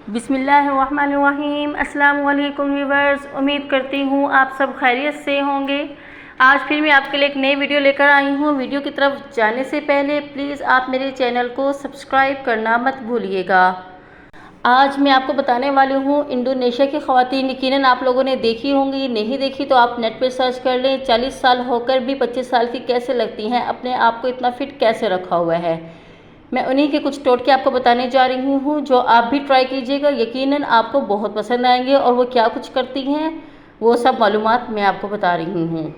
बिस्मिल्लाहिर्रहमानिर्रहीम। अस्सलाम वालेकुम व्यूअर्स, उम्मीद करती हूँ आप सब खैरियत से होंगे। आज फिर मैं आपके लिए एक नई वीडियो लेकर आई हूँ। वीडियो की तरफ जाने से पहले प्लीज़ आप मेरे चैनल को सब्सक्राइब करना मत भूलिएगा। आज मैं आपको बताने वाली हूँ इंडोनेशिया की ख़वातीन। यकीनन आप लोगों ने देखी होंगी, नहीं देखी तो आप नेट पर सर्च कर लें। 40 साल होकर भी 25 साल की कैसे लगती हैं, अपने आप को इतना फिट कैसे रखा हुआ है। मैं उन्हीं के कुछ टोटके आपको बताने जा रही हूँ जो आप भी ट्राई कीजिएगा। यकीनन आपको बहुत पसंद आएंगे। और वो क्या कुछ करती हैं वो सब मालूमात मैं आपको बता रही हूँ।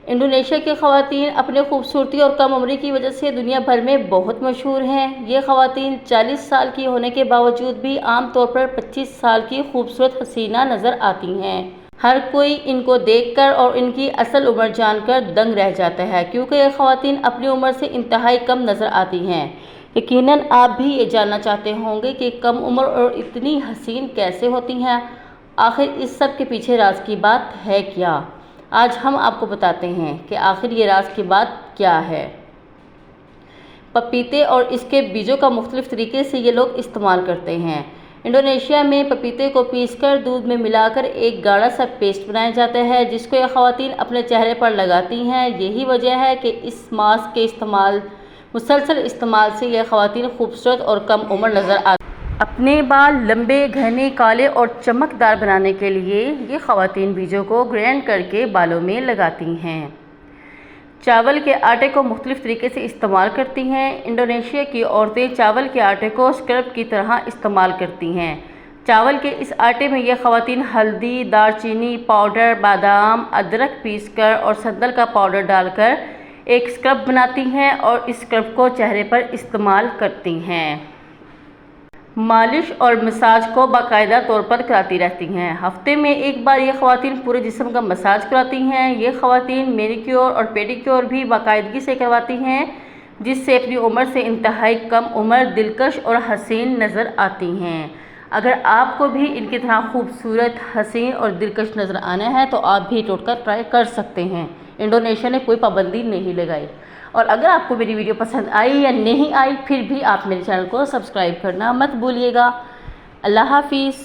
इंडोनेशिया की ख़वातीन अपने खूबसूरती और कम उम्री की वजह से दुनिया भर में बहुत मशहूर हैं। ये ख़वातीन 40 साल की होने के बावजूद भी आम तौर पर 25 साल की खूबसूरत हसीना नज़र आती हैं। हर कोई इनको देखकर और इनकी असल उम्र जानकर दंग रह जाता है, क्योंकि ये ख़वातीन अपनी उम्र से इंतहाई कम नज़र आती हैं। यकीनन आप भी ये जानना चाहते होंगे कि कम उम्र और इतनी हसीन कैसे होती हैं। आखिर इस सब के पीछे राज की बात है क्या? आज हम आपको बताते हैं कि आखिर ये राज की बात क्या है। पपीते और इसके बीजों का मुख्तलिफ तरीके से ये लोग इस्तेमाल करते हैं। इंडोनेशिया में पपीते को पीसकर दूध में मिलाकर एक गाढ़ा सा पेस्ट बनाया जाता है, जिसको ये ख़वातीन अपने चेहरे पर लगाती हैं। यही वजह है कि इस मास्क के मुसलसल इस्तेमाल से यह ख़वातीन खूबसूरत और कम उम्र नज़र आती। अपने बाल लंबे, घने, काले और चमकदार बनाने के लिए ये ख़वातीन बीजों को ग्राइंड करके बालों में लगाती हैं। चावल के आटे को मुख्तलिफ तरीके से इस्तेमाल करती हैं। इंडोनेशिया की औरतें चावल के आटे को स्क्रब की तरह इस्तेमाल करती हैं। चावल के इस आटे में यह ख़वातीन हल्दी, दालचीनी पाउडर, बादाम, अदरक पीसकर और संदल का पाउडर डालकर एक स्क्रब बनाती हैं और इस स्क्रब को चेहरे पर इस्तेमाल करती हैं। मालिश और मसाज को बाकायदा तौर पर कराती रहती हैं। हफ्ते में एक बार ये ख़वातीन पूरे जिस्म का मसाज कराती हैं। ये ख़वातीन मैनिक्योर और पेडिक्योर भी बाकायदगी से करवाती हैं, जिससे अपनी उम्र से इंतहाई कम उम्र, दिलकश और हसीन नज़र आती हैं। अगर आपको भी इनकी तरह खूबसूरत, हसीन और दिलकश नज़र आना है तो आप भी टोटका ट्राई कर सकते हैं। इंडोनेशिया ने कोई पाबंदी नहीं लगाई। और अगर आपको मेरी वीडियो पसंद आई या नहीं आई, फिर भी आप मेरे चैनल को सब्सक्राइब करना मत भूलिएगा। अल्लाह हाफिज़।